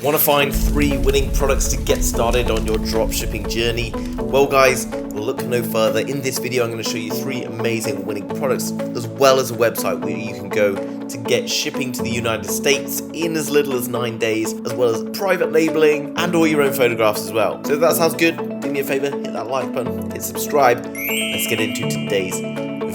Want to find 3 winning products to get started on your dropshipping journey? Well guys, we'll look no further. In this video I'm going to show you 3 amazing winning products, as well as a website where you can go to get shipping to the United States in as little as 9 days, as well as private labeling and all your own photographs as well. So if that sounds good, do me a favor, hit that like button, hit subscribe. Let's get into today's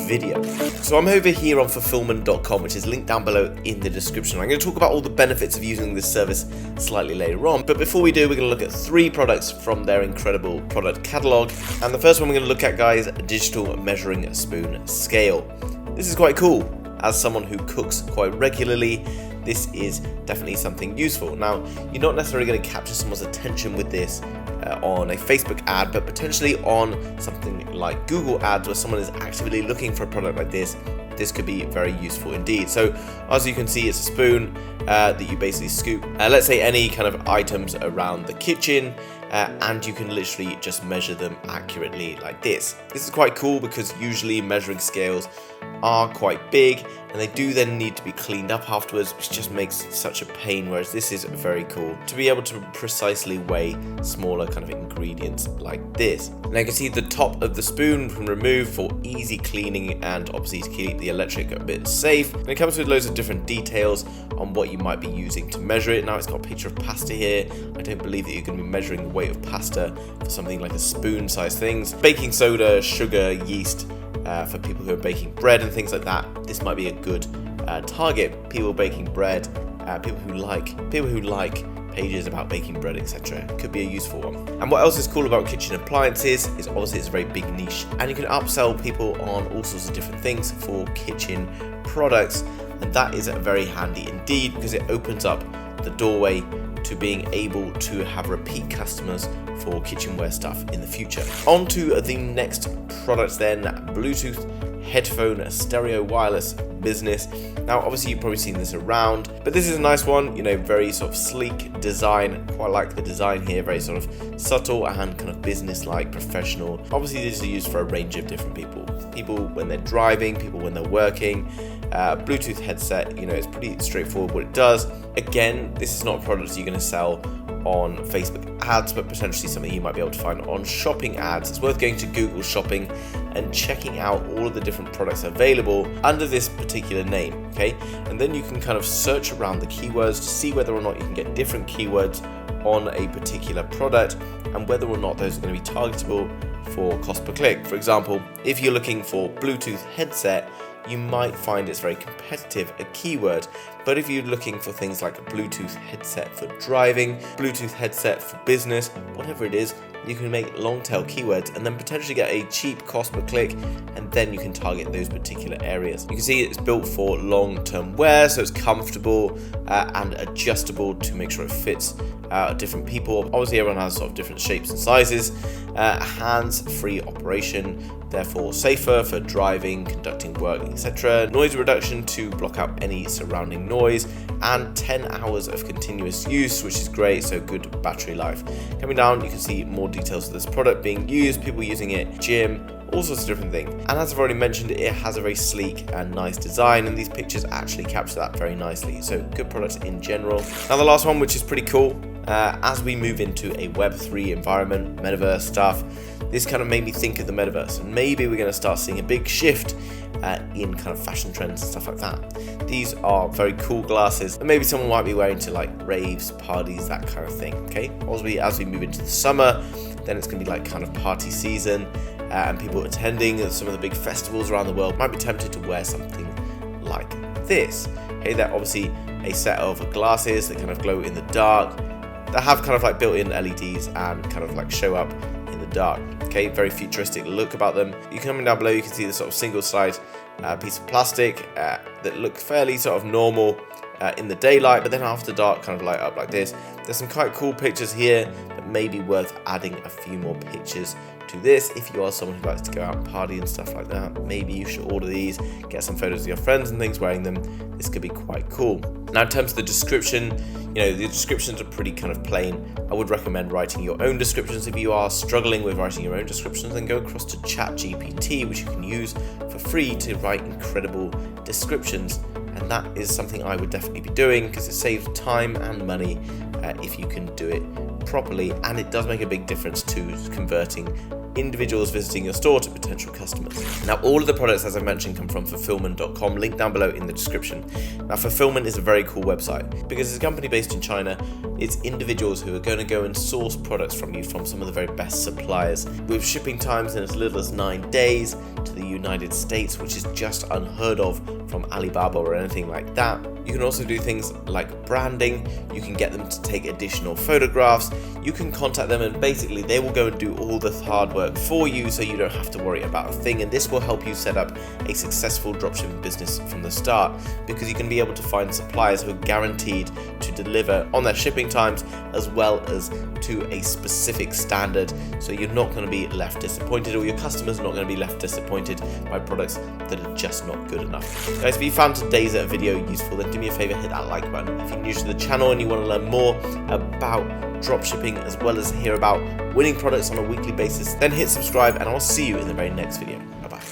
video. So I'm over here on Fulfillman.com, which is linked down below in the description. I'm going to talk about all the benefits of using this service slightly later on, but before we do, we're going to look at 3 products from their incredible product catalog. And the first one we're going to look at, guys, a digital measuring spoon scale. This is quite cool. As someone who cooks quite regularly, this is definitely something useful. Now, you're not necessarily going to capture someone's attention with this on a Facebook ad, but potentially on something like Google ads where someone is actively looking for a product like this. This could be very useful indeed. So as you can see, it's a spoon that you basically scoop, let's say any kind of items around the kitchen, and you can literally just measure them accurately like this. This is quite cool because usually measuring scales are quite big and they do then need to be cleaned up afterwards, which just makes such a pain, whereas this is very cool to be able to precisely weigh smaller kind of ingredients like this. Now you can see the top of the spoon can remove for easy cleaning and obviously to keep the electric a bit safe. And it comes with loads of different details on what you might be using to measure it. Now it's got a picture of pasta here. I don't believe that you're going to be measuring the weight of pasta for something like a spoon size things. Baking soda, sugar, yeast, for people who are baking bread and things like that, this might be a good target. People baking bread, people who like pages about baking bread, etc. Could be a useful one. And what else is cool about kitchen appliances is obviously it's a very big niche, and you can upsell people on all sorts of different things for kitchen products, and that is very handy indeed because it opens up the doorway to being able to have repeat customers for kitchenware stuff in the future. On to the next product then, Bluetooth headphone stereo wireless business. Now obviously you've probably seen this around, but this is a nice one, you know, very sort of sleek design. Quite like the design here, very sort of subtle and kind of business-like, professional. Obviously these are used for a range of different people when they're driving, people when they're working. Bluetooth headset, you know, it's pretty straightforward what it does. Again, this is not a product you're going to sell on Facebook ads, but potentially something you might be able to find on shopping ads. It's worth going to Google Shopping and checking out all of the different products available under this particular name, okay? And then you can kind of search around the keywords to see whether or not you can get different keywords on a particular product and whether or not those are going to be targetable for cost per click. For example, if you're looking for Bluetooth headset, you might find it's very competitive, a keyword. But if you're looking for things like a Bluetooth headset for driving, Bluetooth headset for business, whatever it is, you can make long tail keywords and then potentially get a cheap cost per click, and then you can target those particular areas. You can see it's built for long-term wear, so it's comfortable and adjustable to make sure it fits different people. Obviously everyone has sort of different shapes and sizes. Hands-free operation, therefore safer for driving, conducting work, etc. Noise reduction to block out any surrounding noise, and 10 hours of continuous use, which is great, so good battery life. Coming down, you can see more details of this product being used, people using it, gym, all sorts of different things. And as I've already mentioned, it has a very sleek and nice design, and these pictures actually capture that very nicely. So good products in general. Now the last one, which is pretty cool, as we move into a Web3 environment, metaverse stuff, this kind of made me think of the metaverse, and maybe we're going to start seeing a big shift in kind of fashion trends and stuff like that. These are very cool glasses, and maybe someone might be wearing to like raves, parties, that kind of thing. Okay, as we move into the summer, then it's going to be like kind of party season, and people attending some of the big festivals around the world might be tempted to wear something like this. Okay, they're obviously a set of glasses that kind of glow in the dark, that have kind of like built-in LEDs and kind of like show up in the dark. Okay, very futuristic look about them. You come down below, you can see the sort of single side piece of plastic that look fairly sort of normal in the daylight, but then after dark kind of light up like this. There's some quite cool pictures here, but maybe worth adding a few more pictures to this. If you are someone who likes to go out and party and stuff like that, maybe you should order these, get some photos of your friends and things wearing them. This could be quite cool. Now in terms of the description, you know, the descriptions are pretty kind of plain. I would recommend writing your own descriptions. If you are struggling with writing your own descriptions, then go across to ChatGPT, which you can use for free to write incredible descriptions. and that is something I would definitely be doing because it saves time and money if you can do it properly, and it does make a big difference to converting individuals visiting your store to potential customers. Now, all of the products, as I mentioned, come from fulfillman.com, link down below in the description. Now, Fulfillman is a very cool website because it's a company based in China. It's individuals who are going to go and source products from you from some of the very best suppliers, with shipping times in as little as 9 days to the United States, which is just unheard of from Alibaba or anything like that. You can also do things like branding. You can get them to take additional photographs. You can contact them and basically they will go and do all the hard work for you, so you don't have to worry about a thing. And this will help you set up a successful dropshipping business from the start, because you can be able to find suppliers who are guaranteed to deliver on their shipping times as well as to a specific standard, so you're not going to be left disappointed, or your customers are not going to be left disappointed by products that are just not good enough. Guys, if you found today's video useful, then do me a favor, hit that like button. If you're new to the channel and you want to learn more about dropshipping as well as hear about winning products on a weekly basis, then hit subscribe, and I'll see you in the very next video. Bye bye.